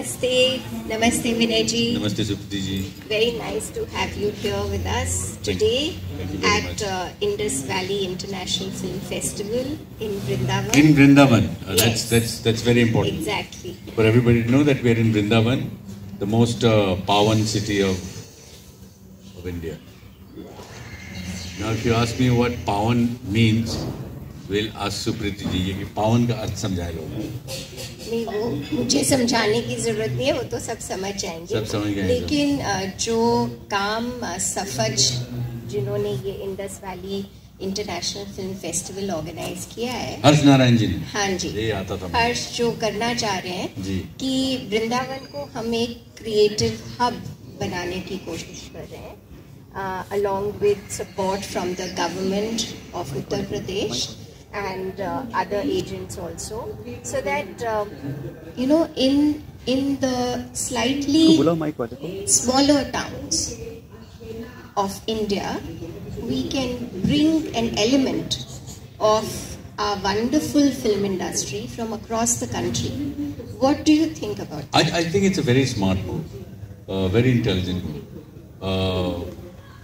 Namaste, Namaste Vinay ji. Namaste Supriti ji. Very nice to have you here with us today at Indus Valley International Film Festival in Vrindavan. In Vrindavan, Yes. that's very important. Exactly. For everybody to know that we are in Vrindavan, the most Pawan city of India. Now, if you ask me what Pawan means, we'll ask Supriti ji कि पावन का अर्थ समझाए लोग. नहीं, वो मुझे समझाने की जरूरत नहीं है, वो तो सब समझ जाएंगे. सब समझ गए. लेकिन जो काम सफज जिन्होंने ये Indus Valley International Film Festival organise किया है, हर्ष नारायण जी ने. हाँ जी, ये आता था. हर्ष जो करना चाह रहे हैं जी. कि वृंदावन को हम एक क्रिएटिव हब बनाने की कोशिश कर रहे हैं, along with support from the government of Uttar Pradesh and other agents also, so that you know, in the slightly smaller towns of India, we can bring an element of our wonderful film industry from across the country. What do you think about that? I think it's a very smart move, very intelligent move.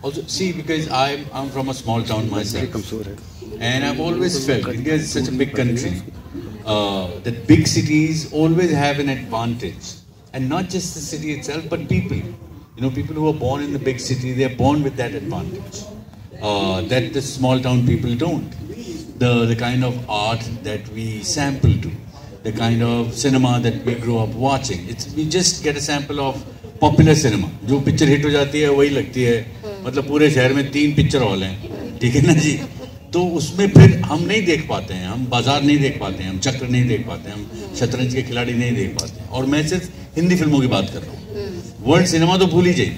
Also, see, because I'm from a small town myself, and I've always felt India is such a big country that big cities always have an advantage, and not just the city itself, but people. You know, people who are born in the big city, they are born with that advantage that the small town people don't. The kind of art that we sample to, the kind of cinema that we grow up watching. We just get a sample of popular cinema. जो picture hit हो जाती है वही लगती है. मतलब पूरे शहर में 3 पिक्चर हॉल हैं, ठीक है ना जी. तो उसमें फिर हम नहीं देख पाते हैं, हम बाजार नहीं देख पाते हैं, हम चक्र नहीं देख पाते हैं, हम शतरंज के खिलाड़ी नहीं देख पाते हैं. और मैं सिर्फ हिंदी फिल्मों की बात कर रहा हूँ. वर्ल्ड सिनेमा तो भूल ही जाइए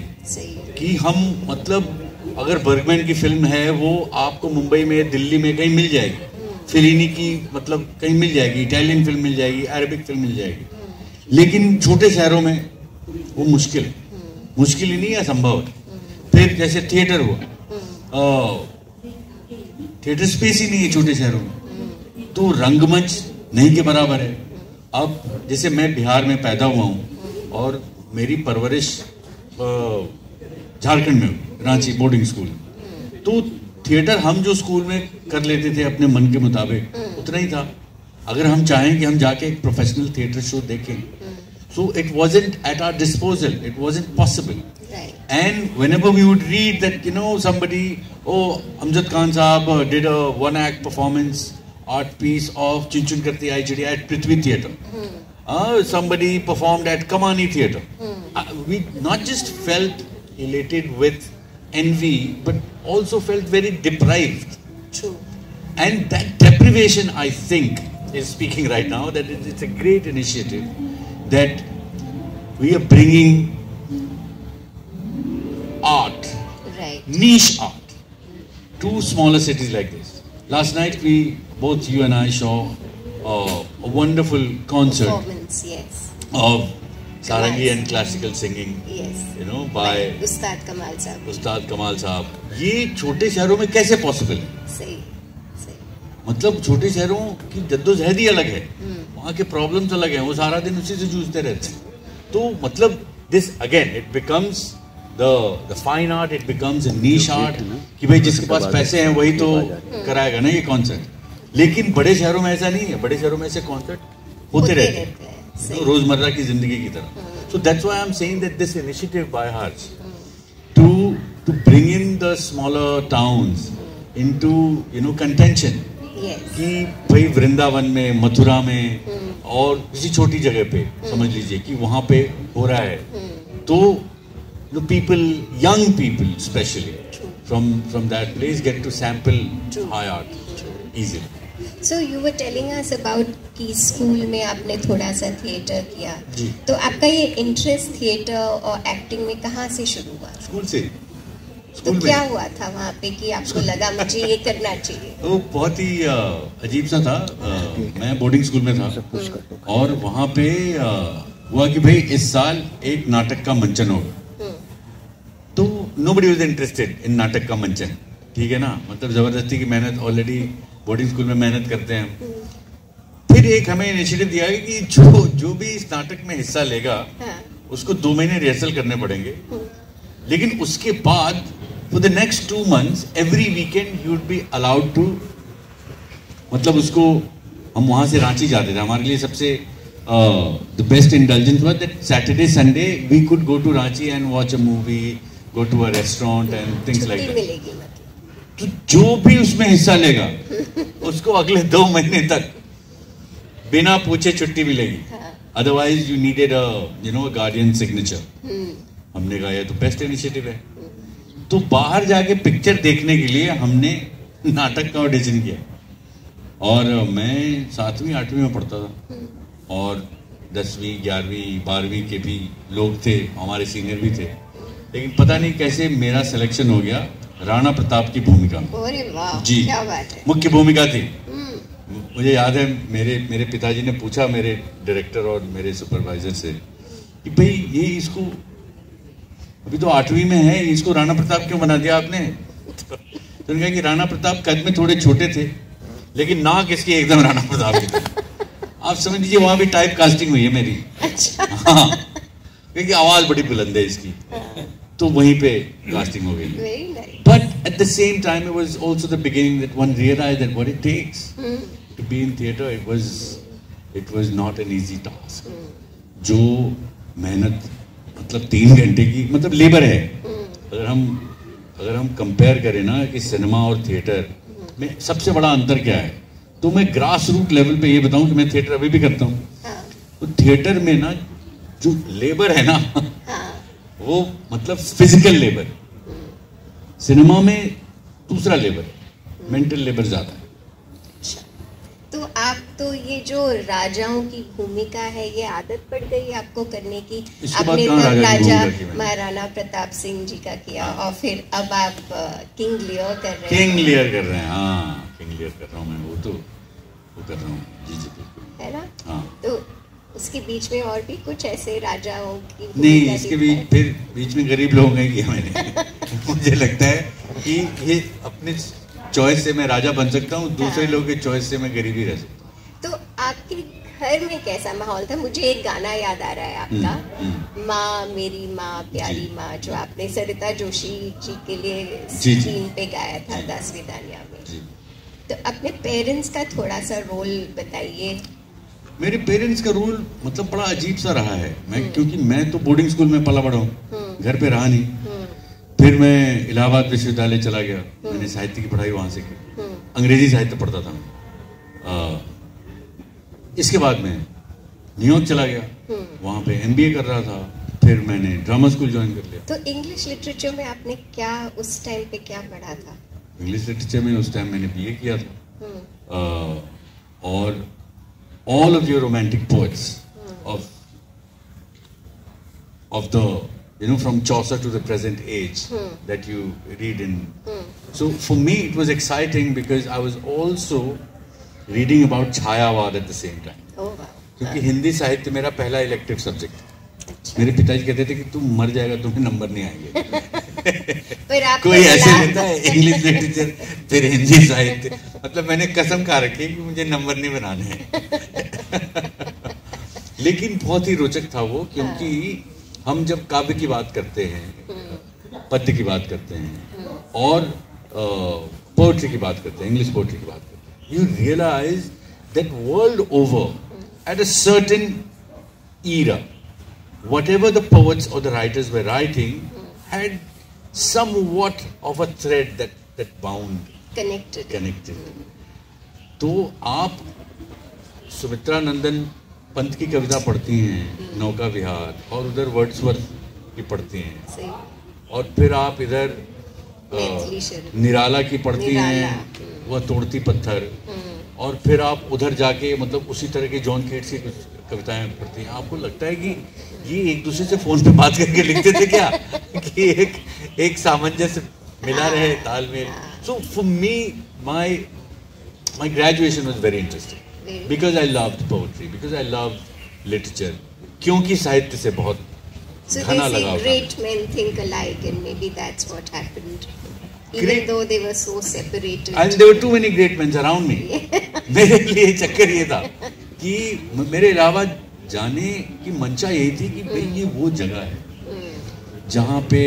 कि हम, मतलब अगर बर्गमैन की फिल्म है वो आपको मुंबई में, दिल्ली में कहीं मिल जाएगी. फिलिनी की मतलब कहीं मिल जाएगी, इटालियन फिल्म मिल जाएगी, अरबिक फिल्म मिल जाएगी. लेकिन छोटे शहरों में वो मुश्किल है. मुश्किल ही नहीं है, असंभव है. फिर जैसे थिएटर हुआ, थिएटर स्पेस ही नहीं है छोटे शहरों में, तो रंगमंच नहीं के बराबर है. अब जैसे मैं बिहार में पैदा हुआ हूँ और मेरी परवरिश झारखंड में हुई, रांची बोर्डिंग स्कूल में. तो थिएटर हम जो स्कूल में कर लेते थे अपने मन के मुताबिक, उतना ही था. अगर हम चाहें कि हम जाके एक प्रोफेशनल थिएटर शो देखें, so it wasn't at our disposal, it wasn't possible. Right. And whenever we would read that, you know, somebody, Amjad Khan Sahab did a one-act performance art piece of Chun Chun Karti Aayi Chidiya at Prithvi Theatre. Somebody performed at Kamani Theatre. We not just felt elated with envy, but also felt very deprived. True. And that deprivation, I think, is speaking right now, that it's a great initiative, that we are bringing art, Right. niche art, to smaller cities like this. Last night, both you and I saw a wonderful concert Performance, yes. of Sarangi and classical singing, Yes. you know, by Ustad Kamal Sahab. Ustad Kamal Sahab. ये छोटे शहरों में कैसे possible है? सही, सही. मतलब छोटे शहरों की जद्दोजहद ही अलग है, वहाँ के प्रॉब्लम्स अलग हैं, वो सारा दिन उसी से जूझते रहते हैं. तो मतलब this again it becomes the fine art, it becomes a niche art, कि भाई जिसके पास पैसे हैं वही तो कराएगा ना ये कॉन्सर्ट. लेकिन बड़े शहरों में ऐसा नहीं है. बड़े शहरों में ऐसे कॉन्सर्ट होते रहते हैं रोजमर्रा की जिंदगी की तरह. So that's why I am saying that this initiative by Harsh to bring in the smaller towns into, you know, contention. Yes. कि भाई वृंदावन में, मथुरा में और किसी छोटी जगह पे समझ लीजिए कि वहाँ पे हो रहा है, तो the people, young people especially from that place get to sample high art easily. So you were telling us about कि स्कूल में आपने थोड़ा सा थिएटर किया. जी. तो आपका ये इंटरेस्ट थिएटर और एक्टिंग में कहाँ से शुरू हुआ? स्कूल से. तो क्या हुआ था वहाँ पे कि आपको लगा मुझे ये करना चाहिए? वो बहुत ही अजीब सा था. मैं बोर्डिंग स्कूल में था और वहाँ पे हुआ कि भाई इस साल एक नाटक का मंचन होगा. तो nobody was interested in नाटक का मंचन, ठीक है ना. मतलब जबरदस्ती की मेहनत, ऑलरेडी बोर्डिंग स्कूल में मेहनत करते हैं. फिर एक हमें इनिशिएटिव दिया है कि जो भी इस नाटक में हिस्सा लेगा, उसको 2 महीने रिहर्सल करने पड़ेंगे, लेकिन उसके बाद for the next 2 months every weekend you would be allowed to, मतलब उसको हम वहां से रांची जाते थे, हमारे लिए सबसे the best indulgence was that Saturday Sunday we could go to Ranchi and watch a movie, go to a restaurant and things like that. तो जो भी उसमें हिस्सा लेगा उसको अगले 2 महीने तक बिना पूछे छुट्टी मिलेगी, otherwise you needed a guardian signature. हमने कहा यह तो बेस्ट इनिशिएटिव है। तो बाहर जाके पिक्चर देखने के लिए हमने नाटक का ऑडिशन किया, और मैं 7वीं 8वीं में पढ़ता था, और 10वीं 11वीं 12वीं के भी लोग थे, हमारे सीनियर भी थे, लेकिन पता नहीं कैसे मेरा सिलेक्शन हो गया राणा प्रताप की भूमिका में। अरे वाह, जी, क्या बात है। मुख्य भूमिका थी। मुझे याद है मेरे पिताजी ने पूछा मेरे डायरेक्टर और मेरे सुपरवाइजर से कि भाई ये इसको अभी तो 8वीं में है, इसको राणा प्रताप क्यों बना दिया आपने? तो उन्होंने कहा कि राणा प्रताप कद में थोड़े छोटे थे, लेकिन नाक इसकी एकदम राणा प्रताप की थी। आप समझ लीजिए वहां भी टाइप कास्टिंग हुई है मेरी। अच्छा। हाँ, क्योंकि आवाज बड़ी बुलंद है इसकी, तो वहीं पे कास्टिंग हो गई। But at the same time it was also the beginning that one realised that what it takes to be in theatre. It was not an easy task. जो मेहनत, मतलब 3 घंटे की, मतलब लेबर है। अगर हम कंपेयर करें ना कि सिनेमा और थिएटर में सबसे बड़ा अंतर क्या है, तो मैं ग्रास रूट लेवल पे ये बताऊं कि मैं थिएटर अभी भी करता हूँ। तो थिएटर में ना जो लेबर है ना, वो मतलब फिजिकल लेबर। सिनेमा में दूसरा लेबर, मेंटल लेबर ज्यादा है। तो आप तो ये जो राजाओं की भूमिका है, ये आदत पड़ गई आपको करने की? आपने राजा महाराणा प्रताप सिंह जी का किया, और फिर अब आप किंग लियर कर रहे हैं। किंग लियर कर रहे हैं, हाँ, किंग लियर कर रहा हूँ मैं। वो कर रहा हूँ, जी जी बिल्कुल, है ना। हाँ, तो उसके बीच में और भी कुछ ऐसे राजाओं की नहीं, इसके बीच में गरीब लोगों का किया मैंने। मुझे लगता है कि ये अपने चॉइस से मैं राजा बन सकता हूँ, दूसरे लोगों के चॉइस से मैं गरीब ही रह सकता हूँ। तो आपके घर में कैसा माहौल था? मुझे एक गाना याद आ रहा है आपका, माँ मेरी माँ प्यारी माँ, जो आपने सरिता जोशी जी के लिए स्क्रीन पे गाया था दसवीं दानिया में। तो अपने पेरेंट्स का थोड़ा सा रोल बताइए। मेरे पेरेंट्स का रोल मतलब बड़ा अजीब सा रहा है। क्योंकि मैं तो बोर्डिंग स्कूल में पला बड़ा हूँ, घर पे रहा नहीं। फिर मैं इलाहाबाद विश्वविद्यालय चला गया, मैंने साहित्य की पढ़ाई वहां से की, अंग्रेजी साहित्य पढ़ता था मैं। इसके बाद मैं न्यूयॉर्क चला गया, वहां पे MBA कर रहा था। फिर मैंने ड्रामा स्कूल ज्वाइन कर लिया। तो इंग्लिश लिटरेचर में आपने क्या उस टाइम पे क्या पढ़ा था? इंग्लिश लिटरेचर में उस टाइम मैंने BA किया था। और all of your romantic poets of the, from Chaucer to the present age that you read in. So for me it was exciting because I was also reading about Chayawad at the same time. Oh wow. क्योंकि हिंदी साहित्य मेरा पहला elective subject. मेरे पिताजी कहते थे कि तुम मर जाएगा, तुम्हें नंबर नहीं आएंगे। पर आप कोई ऐसे लेता है इंग्लिश लिटरेचर फिर हिंदी साहित्य, मतलब मैंने कसम खा रखी है कि मुझे नंबर नहीं बनाने हैं। लेकिन बहुत ही रोचक था वो, क्योंकि हम जब काव्य की बात करते हैं, पद्य की बात करते हैं, और पोएट्री की बात करते हैं, इंग्लिश पोएट्री की बात करते हैं, you realise that world over at a certain era, whatever the poets or the writers were writing had somewhat of a thread that bound, connected. तो आप सुमित्रा नंदन पंत की कविता पढ़ती हैं, नौका विहार, और उधर वर्ड्सवर्थ की पढ़ती हैं, और फिर आप इधर निराला की पढ़ती हैं, वह तोड़ती पत्थर, और फिर आप उधर जाके मतलब उसी तरह के जॉन केट्स की कुछ कविताएं पढ़ती हैं। आपको लगता है कि ये एक दूसरे से फोन पे बात करके लिखते थे क्या, कि एक सामंजस्य मिला रहे, तालमेल। So for me my graduation was very interesting because I loved poetry, because I loved literature, क्योंकि साहित्य से बहुत घना लगाव था। Great men think alike and maybe that's what happened. Even though they were so separated. And there were too many great men around me. मेरे लिए चक्कर ये था कि मेरे इलाहाबाद जाने की मंशा यही थी कि भाई ये वो जगह है जहाँ पे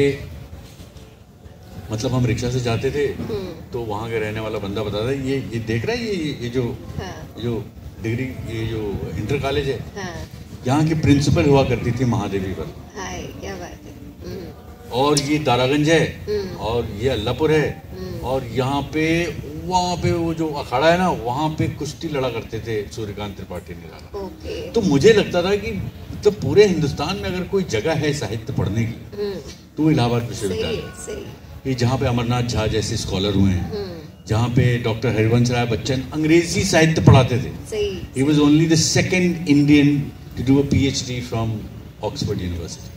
मतलब हम रिक्शा से जाते थे तो वहाँ का रहने वाला बंदा बताता ये देख रहा है ये जो डिग्री ये जो इंटर कॉलेज है, यहाँ की प्रिंसिपल हुआ करती थी महादेवी पर। क्या बात है। और ये दारागंज है और ये अल्लाहपुर है और यहाँ पे वहाँ पे वो जो अखाड़ा है ना वहाँ पे कुश्ती लड़ा करते थे सूर्यकांत त्रिपाठी निराला। तो मुझे लगता था कि तो पूरे हिंदुस्तान में अगर कोई जगह है साहित्य पढ़ने की तो इलाहाबाद विश्वविद्यालय, कि जहाँ पे अमरनाथ झा जैसे स्कॉलर हुए हैं, जहाँ पे डॉक्टर हरिवंश राय बच्चन अंग्रेजी साहित्य पढ़ाते थे। He was only the second Indian to do a PhD from Oxford University.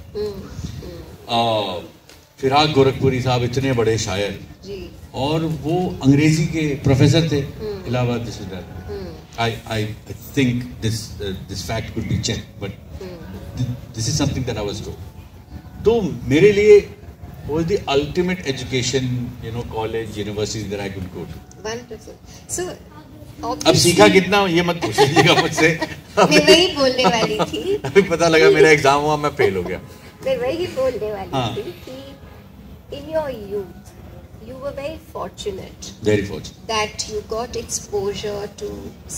Firaq Gorakhpuri साहब इतने बड़े शायर और वो अंग्रेजी के प्रोफेसर थे इलाहाबाद विश्वविद्यालय। I think this fact could be checked, but this is something that I was told. तो मेरे लिए was the ultimate education, college, university that I could go to. Wonderful. So, अब सीखा कितना ये मत पूछिएगा मुझसे। मैं वही बोलने वाली थी। अभी पता लगा मेरा एग्जाम हुआ मैं फेल हो गया। मैं वही बोलने वाली थी कि in your youth you were very fortunate. Very fortunate. That you got exposure to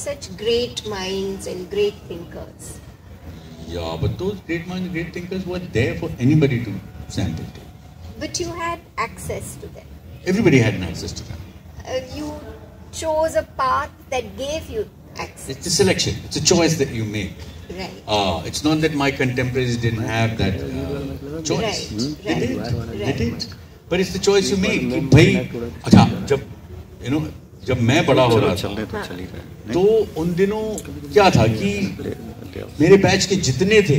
such great minds and great thinkers. Yeah, but those great minds, great thinkers were there for anybody to sample to. But you had access to them. Everybody had an access to them. You chose a path that gave you access. It's a selection. It's a choice that you make. Right. It's not that my contemporaries didn't have that choice. Right. They did. But it's the choice you make. कि भाई अच्छा जब मैं बड़ा हो रहा था तो उन दिनों क्या था कि मेरे बैच के जितने थे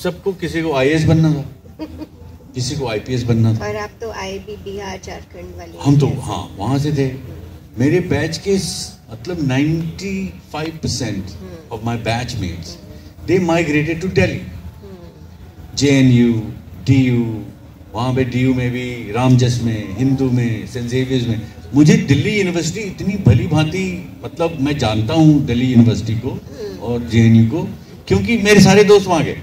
सबको किसी को आईएएस बनना था, किसी को आईपीएस बनना था। और आप तो आईबी बिहार झारखंड वाले। हम तो हाँ वहाँ से थे। मेरे बैच के मतलब 95% of my batchmates they migrated to Delhi, JNU, DU, वहाँ पे DU में भी, रामजस में, हिंदू में, सेंट जेवियर्स में। मुझे दिल्ली यूनिवर्सिटी इतनी भली भांति मतलब मैं जानता हूँ दिल्ली यूनिवर्सिटी को और JNU को क्योंकि मेरे सारे दोस्त वहाँ गए।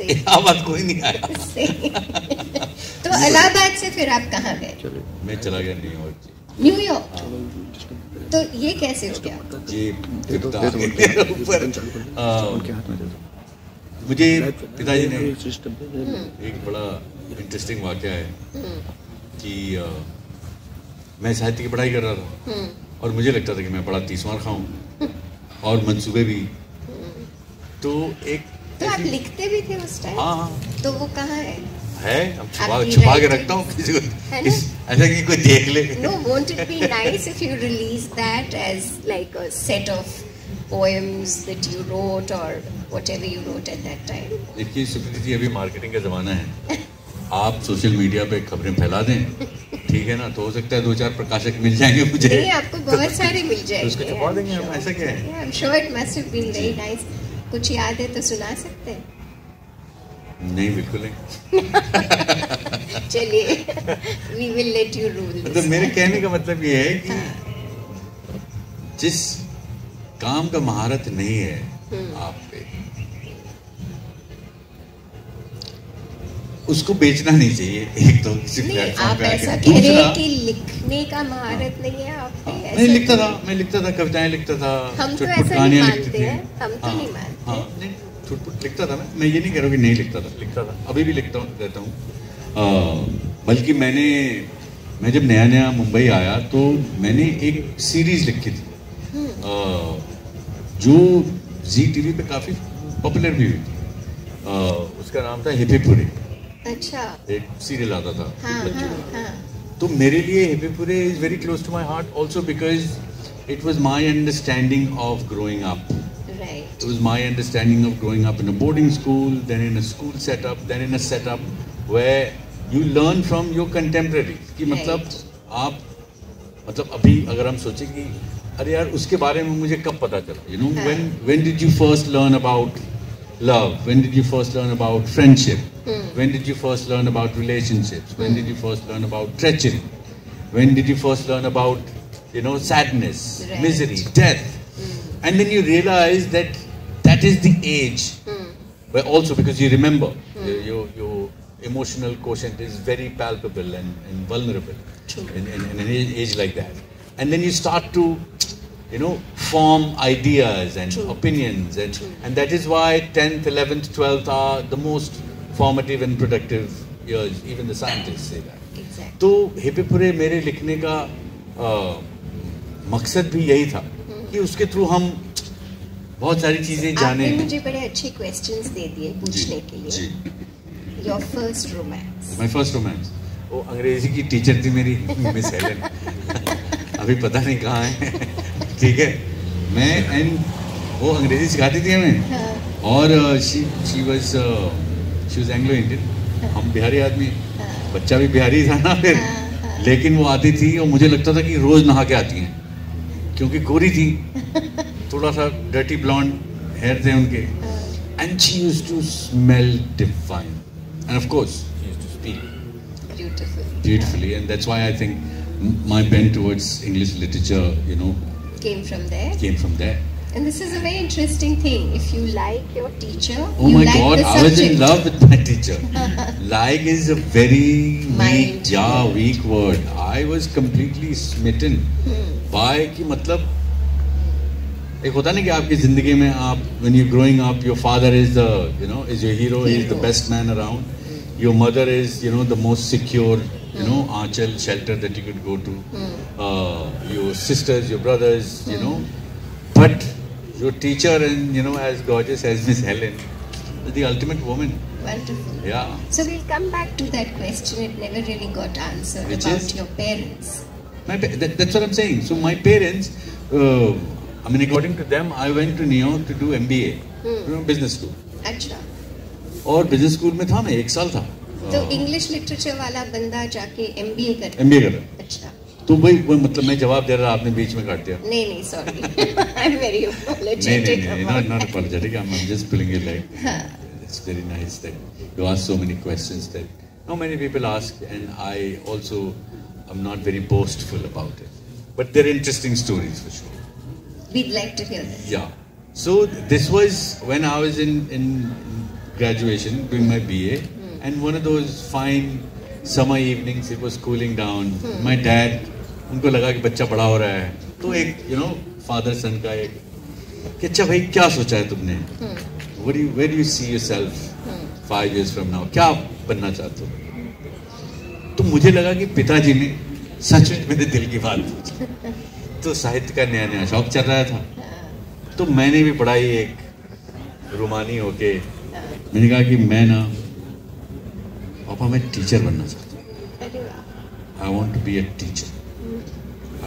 इलाहाबाद कोई नहीं आया। तो इलाहाबाद से फिर आप कहाँ गए? मैं चला गया न्यूयॉर्क। न्यूयॉर्क। तो ये कैसे हो गया? ये ऊपर मुझे पिताजी ने एक बड़ा इंटरेस्टिंग वाकया है कि मैं साहित्य की पढ़ाई कर रहा था और मुझे लगता था कि मैं बड़ा 30 मार खाऊं और मंसूबे भी। तो आप लिखते भी थे उस टाइम? हाँ। तो वो कहाँ है? हम छुपा के रखता हूँ किसी को ऐसा कि कोई देख ले। No, won't it be nice if you release that as like a set of poems that you wrote or whatever you wrote at that time? देखिए सुप्रीति जी अभी मार्केटिंग का जमाना है, आप सोशल मीडिया पे खबरें फैला दें, ठीक है ना, तो हो सकता है 2-4 प्रकाशक मिल जाएंगे मुझे। नहीं, आपको बहुत सारे मिल जाएंगे। उसको छुपा देंगे हम, ऐसा क्या है? I'm sure it must have been very nice. कुछ याद है तो सुना सकते हैं? नहीं, बिल्कुल नहीं। चलिए, we will let you rule this. मतलब मेरे कहने का मतलब ये है कि जिस काम का महारत नहीं है आप पे, उसको बेचना नहीं चाहिए। एक तो किसी प्लेटफॉर्म पे आके। आप ऐसा कह रहे हैं कि लिखने का महारत नहीं है आप पे? मैं लिखता था कविताएं लिखता था, हम तो ऐसा नहीं मानते हैं, हम तो नहीं मानते। हाँ, नहीं छुटपुट लिखता था मैं ये नहीं कह रहा हूँ कि नहीं लिखता था, अभी भी लिखता रहता हूँ। बल्कि मैं जब नया मुंबई आया तो मैंने एक सीरीज लिखी थी जो जी टीवी पे काफी पॉपुलर भी हुई थी। उसका नाम था हिप्पीपुरे। अच्छा। एक सीरियल आता था बच्चों का। हाँ। तो मेरे लिए हिप्पीपुरे is very close to my heart also because it was my understanding of growing up. Right. It was my understanding of growing up in a boarding school, then in a school setup, then in a setup where you learn from your contemporaries. कि मतलब आप मतलब अभी अगर हम सोचें कि अरे यार उसके बारे में मुझे कब पता चला, you know, when did you first learn about love? When did you first learn about friendship? When did you first learn about relationships? When did you first learn about treachery? When did you first learn about, sadness, misery, death? And then you realize that that is the age, where also because you remember your emotional quotient is very palpable and vulnerable in an age like that. And then you start to, form ideas and opinions, and that is why 10th, 11th, 12th are the most formative and productive years. Even the scientists say that. Exactly. तो हिप्पीपुरे मेरे लिखने का मकसद भी यही था कि उसके थ्रू हम बहुत सारी चीजें जाने. आपने मुझे बड़े अच्छे क्वेश्चंस दे दिए पूछने के लिए. जी. Your first romance. My first romance. वो अंग्रेजी की टीचर थी मेरी, मिस हेलन. अभी पता नहीं कहाँ है. ठीक है. मैं एंड वो अंग्रेजी सिखाती थी हमें. और she was Anglo Indian. हम बिहारी आदमी. बच्चा भी बिहारी था ना फिर. लेकिन वो आती थी और मुझे लगता था कि रोज नहा के आती हैं, क्योंकि गोरी थी, थोड़ा सा डर्टी ब्लॉन्ड हेयर थे उनके. And she used to smell divine. And of course, she used to speak beautifully. And that's why I think my bent towards English literature, Came from there. And this is a very interesting thing. If you like your teacher, oh you my like God, the I was in subject. love with my teacher. Like is a very weak word. I was completely smitten by कि मतलब एक होता नहीं कि आपकी जिंदगी में आप when you're growing up, your father is the is your hero. He is the best man around. Your mother is the most secure aanchal shelter that you could go to. Your sisters, your brothers, but your teacher and as gorgeous as Miss Helen is the ultimate woman. Wonderful. Yeah. So we'll come back to that question. It never really got answered. Which about is? Your parents. That's what I'm saying. So my parents, according to them, I went to New York to do MBA, business school. अच्छा. और business school में था मैं 1 साल था. तो English literature वाला बंदा जाके MBA कर. MBA कर रहा. अच्छा. तो वही मतलब मैं जवाब दे रहा, आपने बीच में काट दिया. नहीं sorry. I'm very apologetic. नहीं, not apologetic. I'm just pulling your leg. It's very nice that you ask so many questions that not many people ask, and I also am not very boastful about it. But they're interesting stories for sure. We'd like to hear this. Yeah. So this was when I was in graduation doing my BA, and one of those fine summer evenings, it was cooling down. My dad, उनको लगा कि बच्चा बड़ा हो रहा है, तो एक father son का एक कि अच्छा भाई क्या सोचा है तुमने? Where do you see yourself 5 years from now? क्या बनना चाहते हो? तो मुझे लगा कि पिताजी ने सच में मेरे दिल की बात पूछी. तो साहित्य का नया शौक चल रहा था, तो मैंने भी पढ़ाई एक रूमानी होके मैंने कहा कि मैं ना पापा मैं टीचर बनना चाहता हूँ. I want to be a teacher.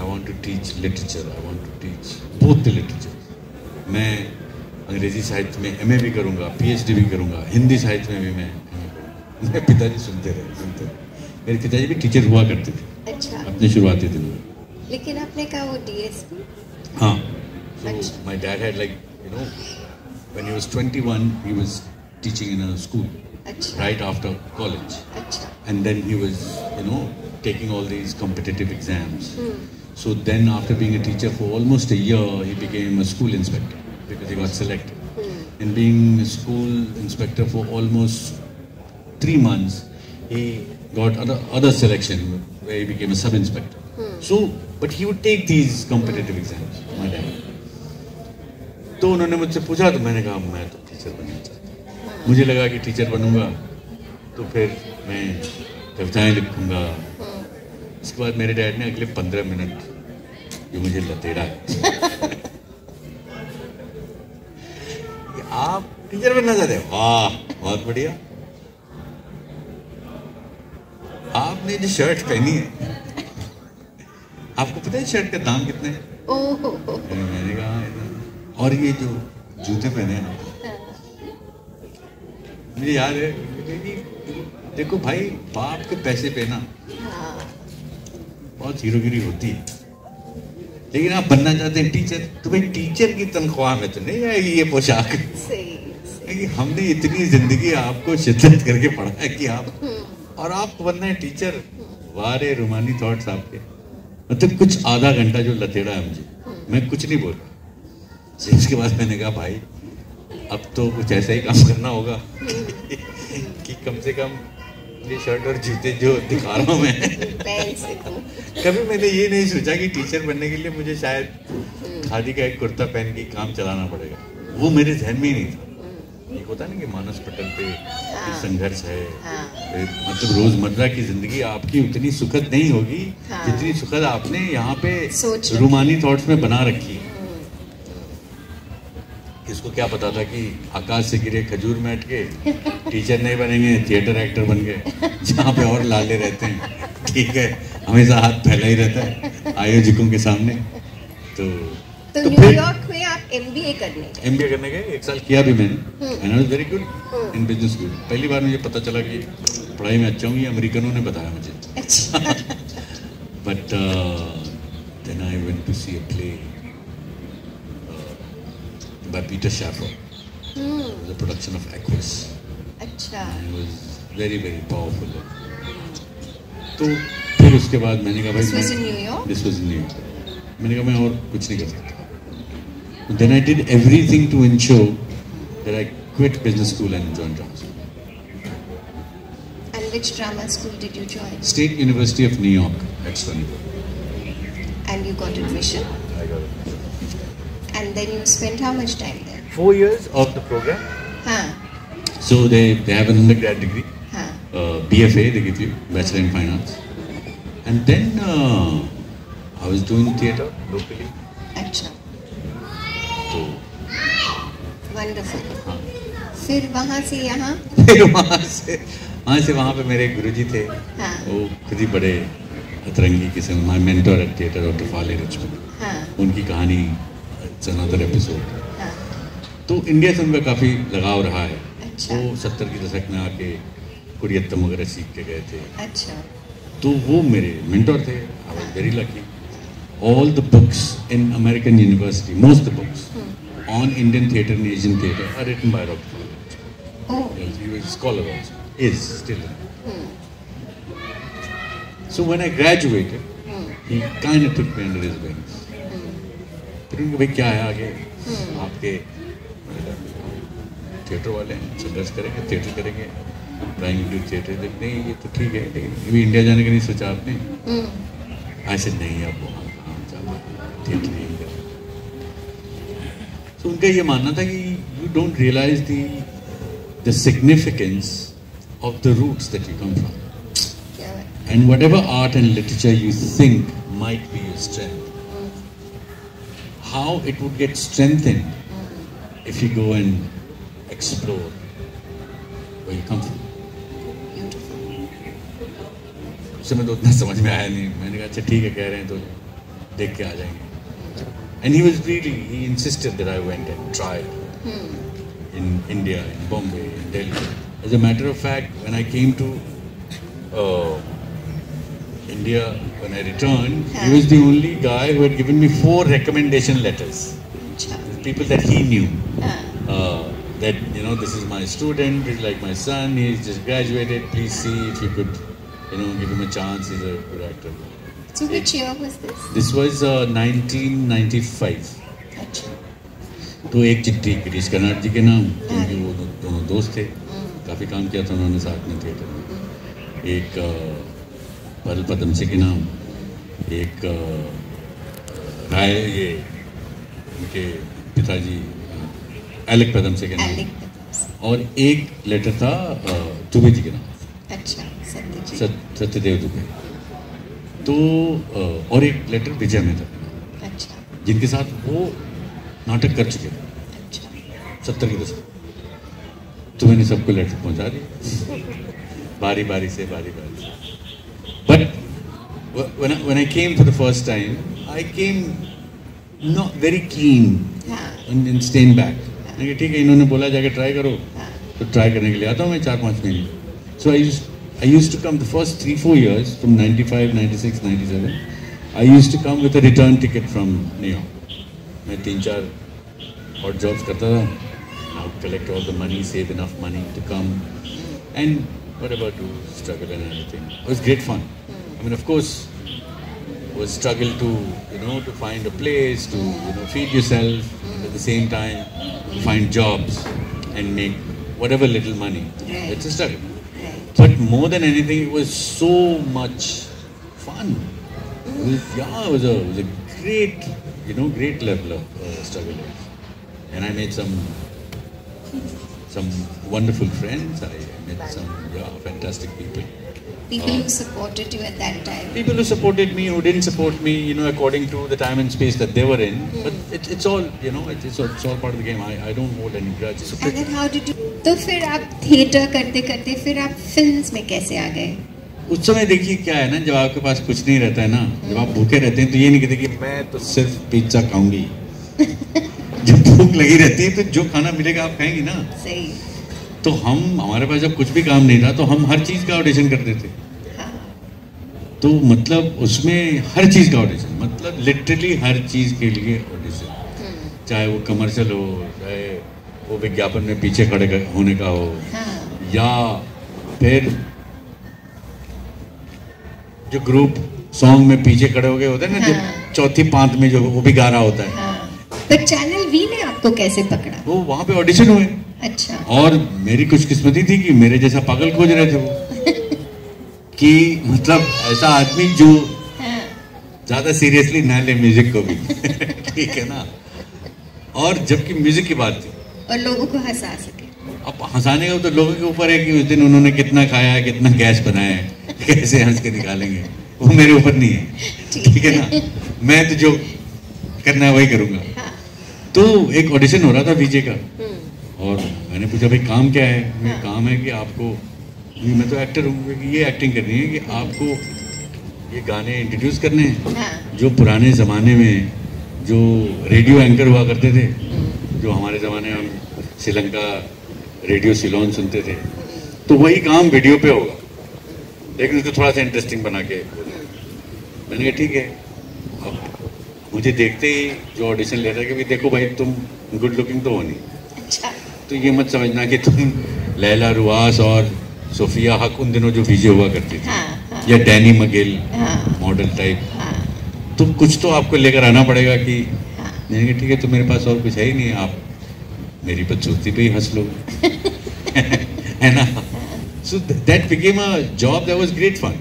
I want to teach literature. I want to teach both the literature. मैं अंग्रेजी साहित्य में MA भी करूँगा, PhD भी करूँगा, हिंदी साहित्य में भी मैं MA करूँगा. मेरे पिताजी सुनते रहे. मेरे पिताजी भी टीचर हुआ करते थे. अच्छा. अपने शुरुआती दिनों में. लेकिन आपने कहा वो DSP. हाँ. So my dad had when he was 21, he was teaching in a school. अच्छा. Right after college. अच्छा. And then he was, taking all these competitive exams. So then after being a teacher for almost a year, he became a school inspector because he got selected. And being a school inspector for almost 3 months, he got other selection where he became a sub-inspector. So, but he would take these competitive exams, my dad. तो उन्होंने मुझसे पूछा तो मैंने कहा मैं तो teacher बनना चाहता हूँ. मुझे लगा कि टीचर बनूंगा तो फिर मैं कविताएं लिखूंगा. उसके बाद मेरे डैड ने अगले 15 मिनट ये मुझे लतेड़ा है कि आप टीचर बनना चाहते हैं. वाह बहुत बढ़िया. आपने जो शर्ट पहनी है, आपको पता है शर्ट का दाम कितना है? मैंने कहा और ये जो जूते पहने हैं मुझे याद है कि देखो भाई बाप के पैसे पे ना बहुत हीरोगिरी होती है, लेकिन आप बनना चाहते हैं टीचर, तो भाई टीचर की तनख्वाह में तो नहीं आएगी ये पोशाक. क्योंकि हमने इतनी जिंदगी आपको शिद्दत करके पढ़ा है कि आप और आपको बनना है टीचर. वारे रूमानी थॉट्स आपके. मतलब कुछ आधा घंटा जो लतेड़ा है मुझे, मैं कुछ नहीं बोल रहा. So, उसके बाद मैंने कहा भाई अब तो कुछ ऐसा ही काम करना होगा कि कम से कम ये शर्ट और जूते जो दिखा रहा हूँ मैं कभी मैंने ये नहीं सोचा कि टीचर बनने के लिए मुझे शायद खादी का एक कुर्ता पहन के काम चलाना पड़ेगा, वो मेरे जहन में ही नहीं था। एक होता है ना कि मानस पटल पे एक संघर्ष है, मतलब रोजमर्रा की जिंदगी आपकी उतनी सुखद नहीं होगी जितनी सुखद आपने यहाँ पे रूमानी थॉट्स में बना रखी है। किसको क्या पता था कि आकाश से गिरे खजूर में अटके टीचर नहीं बनेंगे, थिएटर एक्टर बन गए, जहाँ पे और लाले रहते हैं, ठीक है, हमेशा हाथ फैला ही रहता है आयोजकों के सामने। तो न्यूयॉर्क में आप एमबीए करने गए, 1 साल किया भी मैंने, and I was very good in business school. पहली बार मुझे पता चला कि पढ़ाई में अच्छा हूँ, ये अमेरिकनों ने बताया मुझे। But then I went to see a play by Peter Shaffer, the production of Aquarius. अच्छा। It was very very powerful. तो फिर उसके बाद मैंने कहा भाई This was in New York? This was in New York. मैंने कहा मैं और कुछ नहीं कर सकता। Then I did everything to ensure that I quit business school and joined drama school. And which drama school did you join? State University of New York at Stony Brook. And you got admission? I got it. And then you spent how much time there? 4 years of the program. Huh. So they have an undergrad degree, Huh. BFA they give you, Bachelor in Fine Arts, and then I was doing theatre locally. अच्छा। तो Wonderful. फिर वहाँ से यहाँ? फिर वहाँ से वहाँ पे मेरे गुरुजी थे, हाँ. वो खुद ही बड़े अतरंगी किस्म, my mentor at theatre doctor Farley Richmond, हाँ. उनकी कहानी अनदर एपिसोड। हाँ. तो इंडिया से उनका काफ़ी लगाव रहा है। अच्छा। वो 70 की दशक में आके कुरियत्तम वगैरह सीख के गए थे। अच्छा। तो वो मेरे मेंटर थे। I was very lucky. All the books in American University, most of the books on Indian theatre and Asian theatre are written by Dr. Falwell. Oh. Yes, he was a scholar also. Is still. So when I graduated, he kind of took me under his wings. फिर उनके भाई क्या है आगे आपके theatre वाले हैं, संघर्ष करेंगे, थिएटर करेंगे, प्राइमरी थिएटर देखते हैं, ये तो ठीक है, लेकिन अभी इंडिया जाने का नहीं सोचा आपने? ऐसे नहीं, अब वहाँ कहाँ जाना, थिएटर नहीं करें। तो उनका ये मानना था कि you don't realise the significance of the roots that you come from, and whatever art and literature you think might be your strength, how it would get strengthened if you go and explore where you come from. उस समय तो उतना समझ में आया नहीं, मैंने कहा अच्छा ठीक है, कह रहे हैं तो देख के आ जाएंगे। And he was really, he insisted that I went and tried in India, in Bombay, in Delhi. As a matter of fact, when I came to India, when I returned, he was the only guy who had given me 4 recommendation letters. People that he knew. That, you know, this is my student, he's like my son, he's just graduated, please see if you could, you know, give him a chance, he's a good actor. So which year was this? This was 1995. तो एक चिट्ठी गिरीश कर्नाड जी के नाम, क्योंकि वो दोनों दोस्त थे, काफ़ी काम किया था उन्होंने साथ में थिएटर में। एक परल पदमसे के नाम, एक राय, ये उनके पिताजी एलेक पदमसे के नाम, और एक लेटर था दुबे जी के नाम। अच्छा, सत्यदेव दुबे। तो और एक लेटर विजय मेहता के नाम। अच्छा। जिनके साथ वो नाटक कर चुके थे। अच्छा। 70 की दशक। तो मैंने सबको लेटर पहुंचा दी बारी बारी से। But when I came for the first time, I came not very keen and staying back. मैंने ठीक है, इन्होंने बोला जाके ट्राई करो, तो ट्राई करने के लिए आता हूँ मैं 4-5 महीने। So I used to come the first 3-4 years from 95, 96, 97. I used to come with a return ticket from New York. मैं 3-4 odd jobs करता था. I would collect all the money, save enough money to come, and whatever, to struggle and everything. It was great fun. I mean, of course, was struggle to, to find a place, to, feed yourself, at the same time, find jobs and make whatever little money. Right. It's a struggle. Right. But more than anything, it was so much fun. It was a great, great level of struggle. And I made some wonderful friends. I met some fantastic people. People who supported you at that time. People who supported me, who didn't support me, according to the time and space that they were in. But it's all, it's all part of the game. I don't hold any grudges. And then how did you? तो फिर आप theatre करते करते फिर आप films में कैसे आ गए? उस समय देखिए क्या है ना, जब आपके पास कुछ नहीं रहता है ना, जब आप भूखे रहते हैं तो ये नहीं कहते कि मैं तो सिर्फ पिज्जा खाऊंगी। जब भूख लगी रहती है तो जो खाना मिलेगा आप खाएंगी ना। सही। तो हमारे पास जब कुछ भी काम नहीं था तो हम हर चीज़ का ऑडिशन करते थे। हाँ। तो मतलब उसमें हर चीज़ का ऑडिशन, मतलब लिटरली हर चीज़ के लिए ऑडिशन, चाहे वो कमर्शियल हो, चाहे वो विज्ञापन में पीछे खड़े होने का हो, या फिर जो ग्रुप सॉन्ग में पीछे खड़े हो गए होते हैं ना, जो चौथी पांत में जो वो भी गा रहा होता है। तो चैनल वी ने आपको कैसे पकड़ा? वो वहाँ पे ऑडिशन हुए। अच्छा। और मेरी कुछ किस्मती थी कि मेरे जैसा पागल खोज रहे थे वो कि मतलब ऐसा आदमी जो ज्यादा सीरियसली ना ले म्यूजिक को भी। ठीक है ना। और जबकि म्यूजिक की बात थी और लोगों को हंसा सके। अब हंसाने का तो लोगों के ऊपर है कि उस दिन उन्होंने कितना खाया है, कितना गैस बनाया है, कैसे हंस के निकालेंगे, वो मेरे ऊपर नहीं है। ठीक है ना। मैं तो जो करना है वही करूंगा। तो एक ऑडिशन हो रहा था विजय का, और मैंने पूछा भाई काम क्या है? मेरा काम है कि आपको, मैं तो एक्टर हूँ, कि ये एक्टिंग करनी है कि आपको ये गाने इंट्रोड्यूस करने हैं जो पुराने ज़माने में जो रेडियो एंकर हुआ करते थे, जो हमारे ज़माने में हम श्रीलंका रेडियो सिलोन सुनते थे, तो वही काम वीडियो पे होगा, लेकिन उसको थोड़ा सा इंटरेस्टिंग बना के। मैंने कहा ठीक है। अब मुझे देखते ही जो ऑडिशन ले रहा है कि भाई देखो भाई तुम गुड लुकिंग तो हो नहीं। अच्छा। तो ये मत समझना कि तुम लैला रुआस और सोफिया हक उन दिनों जो विजय हुआ करती थी, या डैनी मगिल मॉडल टाइप, तो कुछ तो आपको लेकर आना पड़ेगा कि नहीं ठीक है तो मेरे पास और कुछ है ही नहीं, आप मेरी बदसूरती पे ही हंस लो। है ना। So that became a job that was great fun.